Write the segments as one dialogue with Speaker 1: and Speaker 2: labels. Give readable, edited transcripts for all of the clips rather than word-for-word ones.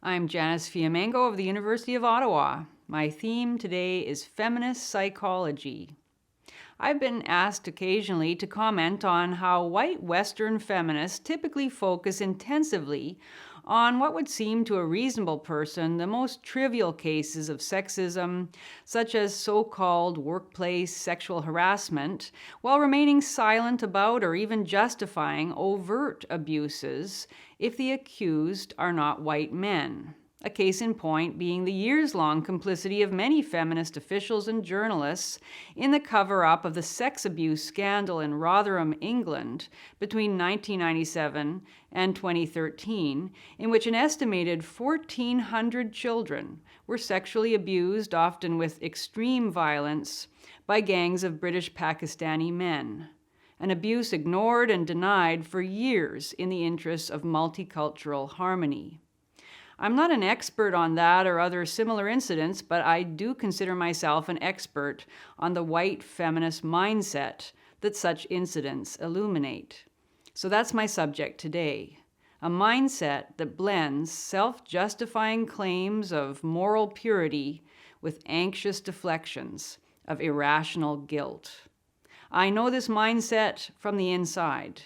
Speaker 1: I'm Janice Fiamengo of the University of Ottawa. My theme today is feminist psychology. I've been asked occasionally to comment on how white Western feminists typically focus intensively on what would seem to a reasonable person the most trivial cases of sexism, such as so-called workplace sexual harassment, while remaining silent about or even justifying overt abuses if the accused are not white men. A case in point being the years-long complicity of many feminist officials and journalists in the cover-up of the sex abuse scandal in Rotherham, England, between 1997 and 2013, in which an estimated 1,400 children were sexually abused, often with extreme violence, by gangs of British Pakistani men. An abuse ignored and denied for years in the interests of multicultural harmony. I'm not an expert on that or other similar incidents, but I do consider myself an expert on the white feminist mindset that such incidents illuminate. So that's my subject today, a mindset that blends self-justifying claims of moral purity with anxious deflections of irrational guilt. I know this mindset from the inside.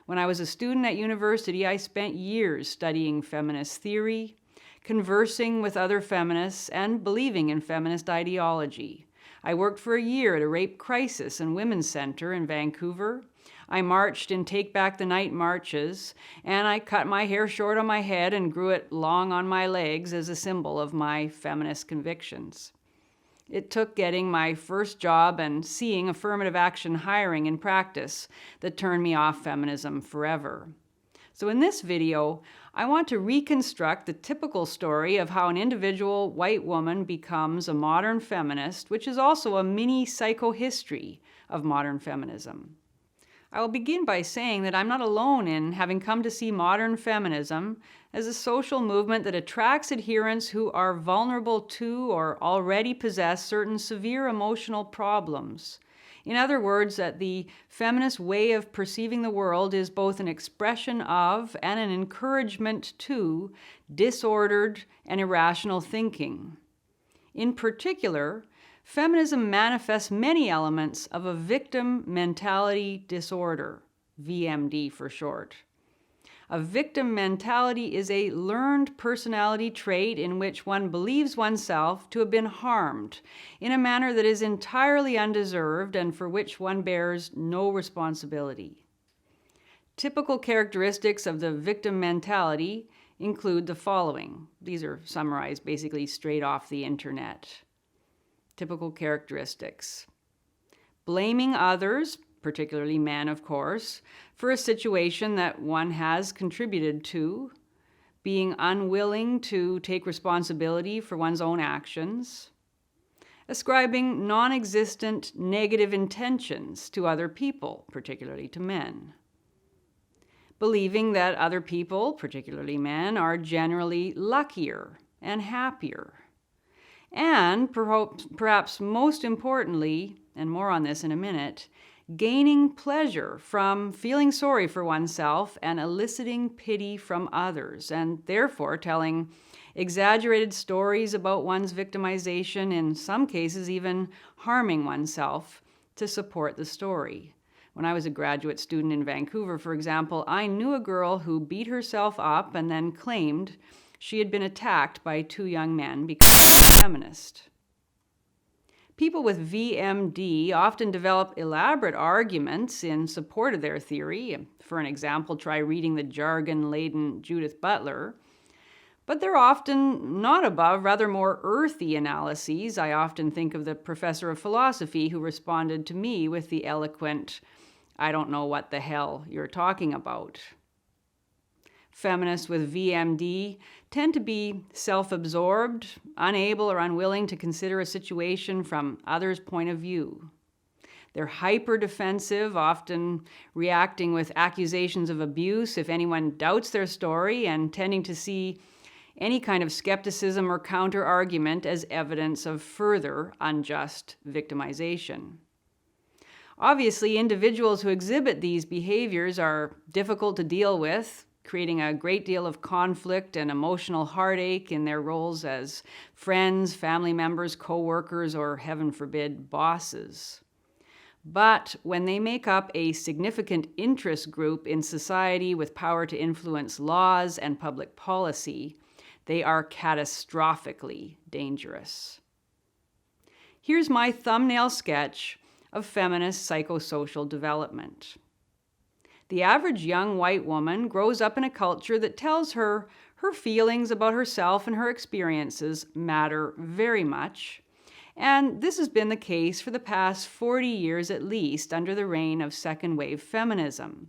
Speaker 1: When I was a student at university, I spent years studying feminist theory, conversing with other feminists, and believing in feminist ideology. I worked for a year at a rape crisis and women's center in Vancouver. I marched in Take Back the Night marches, and I cut my hair short on my head and grew it long on my legs as a symbol of my feminist convictions. It took getting my first job and seeing affirmative action hiring in practice that turned me off feminism forever. So in this video, I want to reconstruct the typical story of how an individual white woman becomes a modern feminist, which is also a mini psychohistory of modern feminism. I will begin by saying that I'm not alone in having come to see modern feminism as a social movement that attracts adherents who are vulnerable to or already possess certain severe emotional problems. In other words, that the feminist way of perceiving the world is both an expression of and an encouragement to disordered and irrational thinking. In particular, feminism manifests many elements of a victim mentality disorder, VMD for short. A victim mentality is a learned personality trait in which one believes oneself to have been harmed in a manner that is entirely undeserved and for which one bears no responsibility. Typical characteristics of the victim mentality include the following. These are summarized basically straight off the internet. Typical characteristics: blaming others, particularly men, of course, for a situation that one has contributed to, being unwilling to take responsibility for one's own actions, ascribing non-existent negative intentions to other people, particularly to men, believing that other people, particularly men, are generally luckier and happier, and perhaps most importantly, and more on this in a minute, gaining pleasure from feeling sorry for oneself and eliciting pity from others, and therefore telling exaggerated stories about one's victimization, in some cases even harming oneself to support the story. When I was a graduate student in Vancouver, for example, I knew a girl who beat herself up and then claimed she had been attacked by two young men because she was a feminist. People with VMD often develop elaborate arguments in support of their theory. For an example, try reading the jargon-laden Judith Butler. But they're often not above rather more earthy analyses. I often think of the professor of philosophy who responded to me with the eloquent, "I don't know what the hell you're talking about." Feminists with VMD tend to be self-absorbed, unable or unwilling to consider a situation from others' point of view. They're hyper-defensive, often reacting with accusations of abuse if anyone doubts their story, and tending to see any kind of skepticism or counter-argument as evidence of further unjust victimization. Obviously, individuals who exhibit these behaviors are difficult to deal with, creating a great deal of conflict and emotional heartache in their roles as friends, family members, co-workers, or heaven forbid, bosses. But when they make up a significant interest group in society with power to influence laws and public policy, they are catastrophically dangerous. Here's my thumbnail sketch of feminist psychosocial development. The average young white woman grows up in a culture that tells her her feelings about herself and her experiences matter very much. And this has been the case for the past 40 years at least under the reign of second-wave feminism.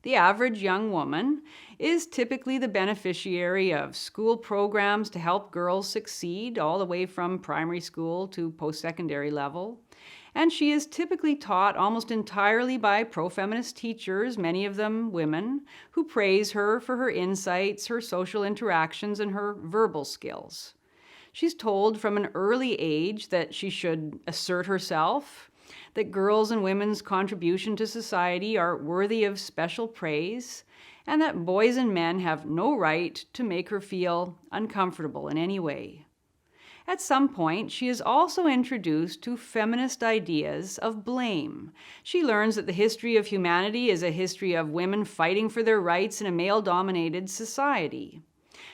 Speaker 1: The average young woman is typically the beneficiary of school programs to help girls succeed all the way from primary school to post-secondary level. And she is typically taught almost entirely by pro-feminist teachers, many of them women, who praise her for her insights, her social interactions, and her verbal skills. She's told from an early age that she should assert herself, that girls' and women's contribution to society are worthy of special praise, and that boys and men have no right to make her feel uncomfortable in any way. At some point, she is also introduced to feminist ideas of blame. She learns that the history of humanity is a history of women fighting for their rights in a male-dominated society.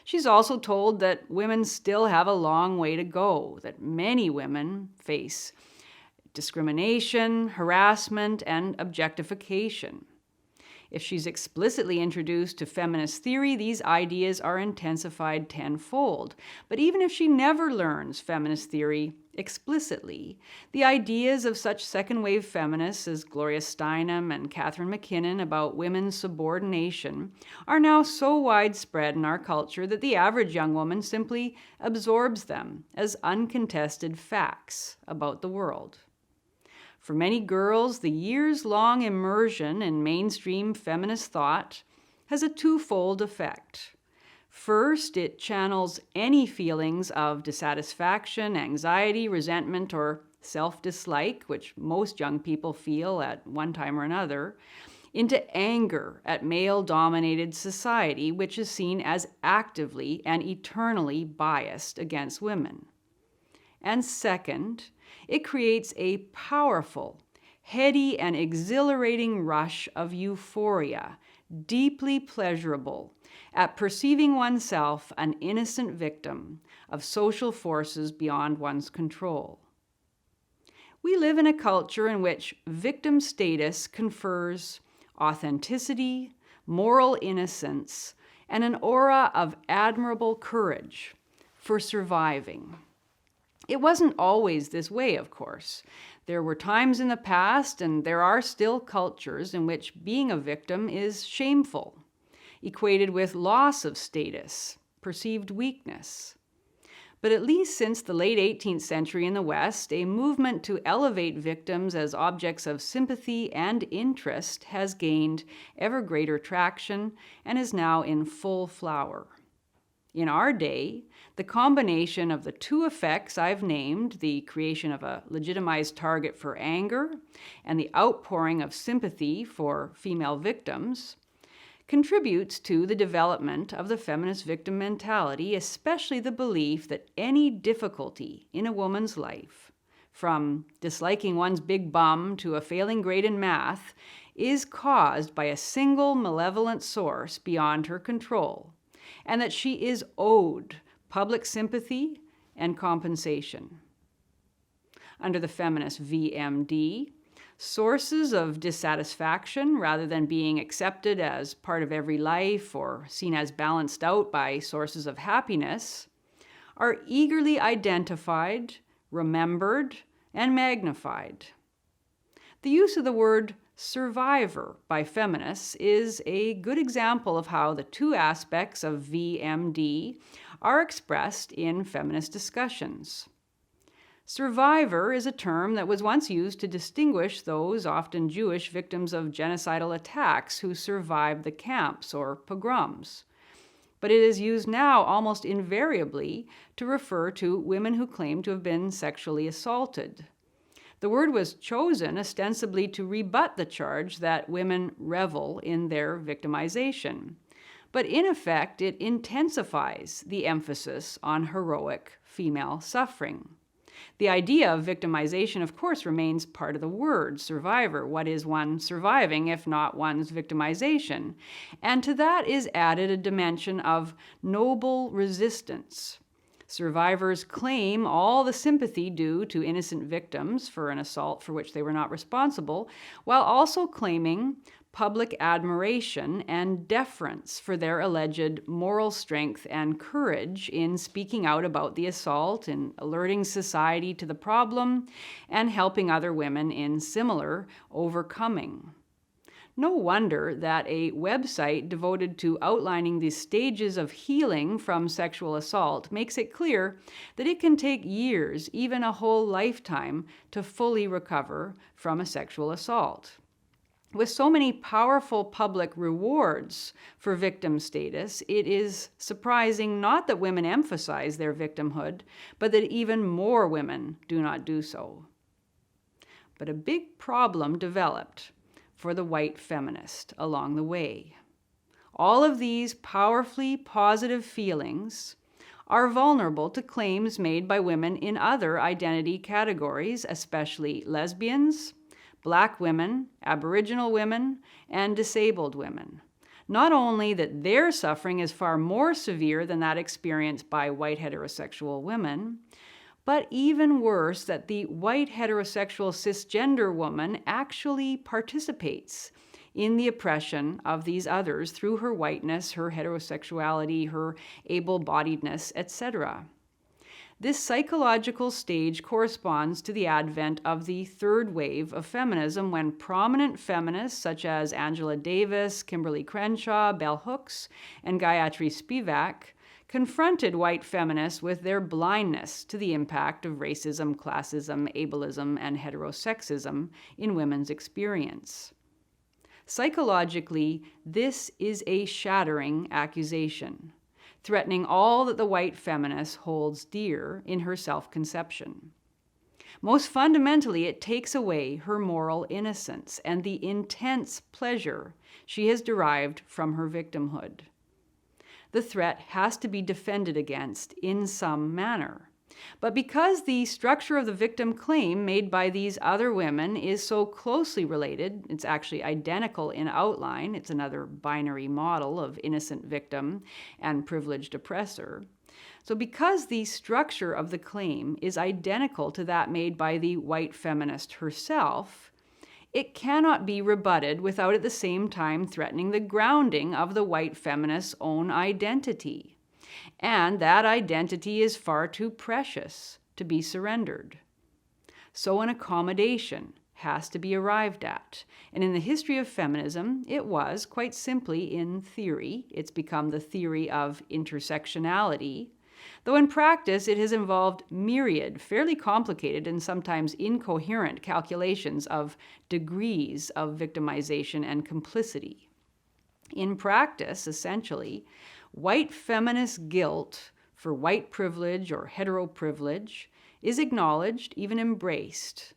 Speaker 1: She's also told that women still have a long way to go, that many women face discrimination, harassment, and objectification. If she's explicitly introduced to feminist theory, these ideas are intensified tenfold. But even if she never learns feminist theory explicitly, the ideas of such second-wave feminists as Gloria Steinem and Catherine McKinnon about women's subordination are now so widespread in our culture that the average young woman simply absorbs them as uncontested facts about the world. For many girls, the years-long immersion in mainstream feminist thought has a twofold effect. First, it channels any feelings of dissatisfaction, anxiety, resentment, or self-dislike, which most young people feel at one time or another, into anger at male-dominated society, which is seen as actively and eternally biased against women. And second, it creates a powerful, heady, and exhilarating rush of euphoria, deeply pleasurable at perceiving oneself an innocent victim of social forces beyond one's control. We live in a culture in which victim status confers authenticity, moral innocence, and an aura of admirable courage for surviving. It wasn't always this way, of course. There were times in the past, and there are still cultures in which being a victim is shameful, equated with loss of status, perceived weakness. But at least since the late 18th century in the West, a movement to elevate victims as objects of sympathy and interest has gained ever greater traction and is now in full flower. In our day, the combination of the two effects I've named, the creation of a legitimized target for anger and the outpouring of sympathy for female victims, contributes to the development of the feminist victim mentality, especially the belief that any difficulty in a woman's life, from disliking one's big bum to a failing grade in math, is caused by a single malevolent source beyond her control, and that she is owed public sympathy and compensation. Under the feminist VMD, sources of dissatisfaction, rather than being accepted as part of every life or seen as balanced out by sources of happiness, are eagerly identified, remembered, and magnified. The use of the word survivor by feminists is a good example of how the two aspects of VMD are expressed in feminist discussions. Survivor is a term that was once used to distinguish those, often Jewish, victims of genocidal attacks who survived the camps or pogroms. But it is used now almost invariably to refer to women who claim to have been sexually assaulted. The word was chosen ostensibly to rebut the charge that women revel in their victimization. but in effect it intensifies the emphasis on heroic female suffering. The idea of victimization, of course, remains part of the word survivor. What is one surviving if not one's victimization? And to that is added a dimension of noble resistance. Survivors claim all the sympathy due to innocent victims for an assault for which they were not responsible, while also claiming public admiration and deference for their alleged moral strength and courage in speaking out about the assault, in alerting society to the problem, and helping other women in similar overcoming. No wonder that a website devoted to outlining the stages of healing from sexual assault makes it clear that it can take years, even a whole lifetime, to fully recover from a sexual assault. With so many powerful public rewards for victim status, it is surprising not that women emphasize their victimhood, but that even more women do not do so. But a big problem developed for the white feminist along the way. All of these powerfully positive feelings are vulnerable to claims made by women in other identity categories, especially lesbians, Black women, Aboriginal women, and disabled women. Not only that their suffering is far more severe than that experienced by white heterosexual women, but even worse, that the white heterosexual cisgender woman actually participates in the oppression of these others through her whiteness, her heterosexuality, her able-bodiedness, etc. This psychological stage corresponds to the advent of the third wave of feminism, when prominent feminists such as Angela Davis, Kimberly Crenshaw, Bell Hooks, and Gayatri Spivak confronted white feminists with their blindness to the impact of racism, classism, ableism, and heterosexism in women's experience. Psychologically, this is a shattering accusation, threatening all that the white feminist holds dear in her self-conception. Most fundamentally, it takes away her moral innocence and the intense pleasure she has derived from her victimhood. The threat has to be defended against in some manner. But because the structure of the victim claim made by these other women is so closely related, it's actually identical in outline, it's another binary model of innocent victim and privileged oppressor. So because the structure of the claim is identical to that made by the white feminist herself, it cannot be rebutted without at the same time threatening the grounding of the white feminist's own identity. And that identity is far too precious to be surrendered. So an accommodation has to be arrived at. And in the history of feminism, it was, quite simply in theory, it's become the theory of intersectionality, though in practice it has involved myriad, fairly complicated and sometimes incoherent calculations of degrees of victimization and complicity. In practice, essentially, white feminist guilt for white privilege or heteroprivilege is acknowledged, even embraced,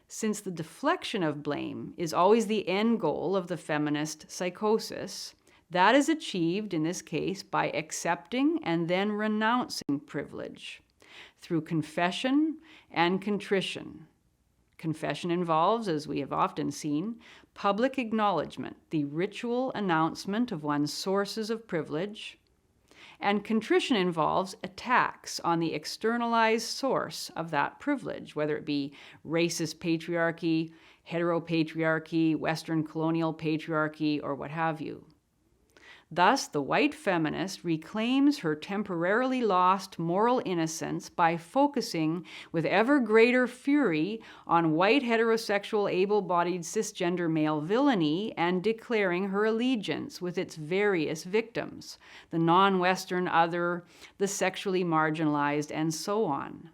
Speaker 1: since the deflection of blame is always the end goal of the feminist psychosis. That is achieved, in this case, by accepting and then renouncing privilege through confession and contrition. Confession involves, as we have often seen, public acknowledgement, the ritual announcement of one's sources of privilege, and contrition involves attacks on the externalized source of that privilege, whether it be racist patriarchy, heteropatriarchy, Western colonial patriarchy, or what have you. Thus, the white feminist reclaims her temporarily lost moral innocence by focusing with ever greater fury on white heterosexual able-bodied cisgender male villainy and declaring her allegiance with its various victims, the non-Western other, the sexually marginalized, and so on.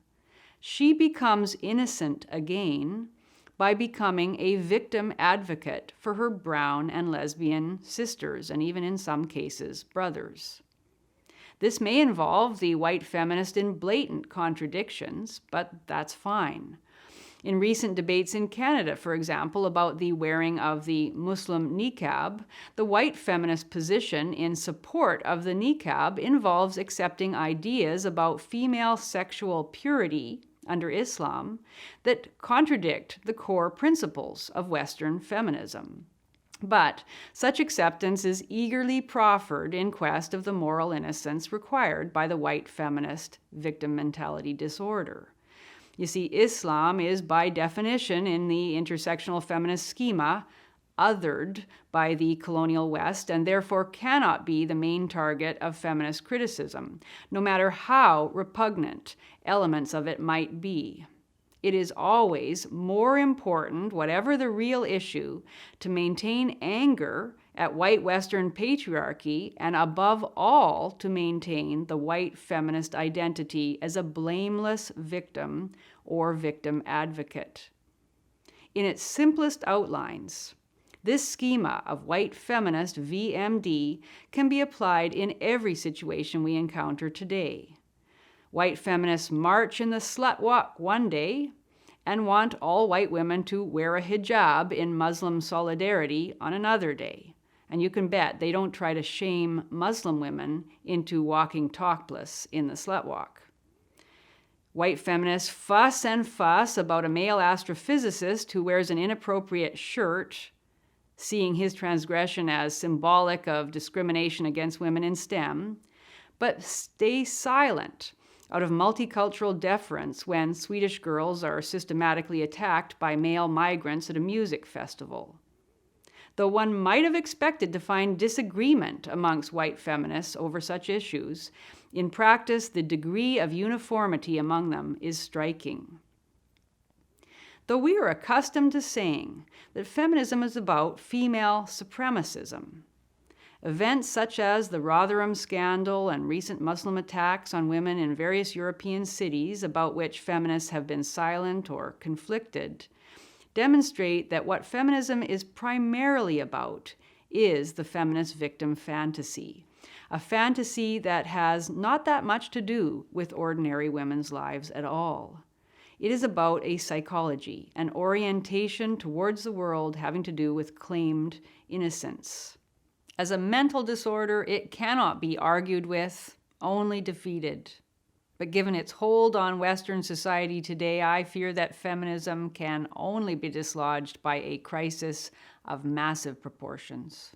Speaker 1: She becomes innocent again by becoming a victim advocate for her brown and lesbian sisters, and even in some cases, brothers. This may involve the white feminist in blatant contradictions, but that's fine. In recent debates in Canada, for example, about the wearing of the Muslim niqab, the white feminist position in support of the niqab involves accepting ideas about female sexual purity under Islam that contradict the core principles of Western feminism. But such acceptance is eagerly proffered in quest of the moral innocence required by the white feminist victim mentality disorder. You see, Islam is by definition in the intersectional feminist schema othered by the colonial West and therefore cannot be the main target of feminist criticism, no matter how repugnant elements of it might be. It is always more important, whatever the real issue, to maintain anger at white Western patriarchy and above all to maintain the white feminist identity as a blameless victim or victim advocate. In its simplest outlines, this schema of white feminist VMD can be applied in every situation we encounter today. White feminists march in the slut walk one day and want all white women to wear a hijab in Muslim solidarity on another day. And you can bet they don't try to shame Muslim women into walking topless in the slut walk. White feminists fuss and fuss about a male astrophysicist who wears an inappropriate shirt, seeing his transgression as symbolic of discrimination against women in STEM, but stay silent out of multicultural deference when Swedish girls are systematically attacked by male migrants at a music festival. Though one might have expected to find disagreement amongst white feminists over such issues, in practice, the degree of uniformity among them is striking. Though we are accustomed to saying that feminism is about female supremacism, events such as the Rotherham scandal and recent Muslim attacks on women in various European cities about which feminists have been silent or conflicted demonstrate that what feminism is primarily about is the feminist victim fantasy, a fantasy that has not that much to do with ordinary women's lives at all. It is about a psychology, an orientation towards the world having to do with claimed innocence. As a mental disorder, it cannot be argued with, only defeated. But given its hold on Western society today, I fear that feminism can only be dislodged by a crisis of massive proportions.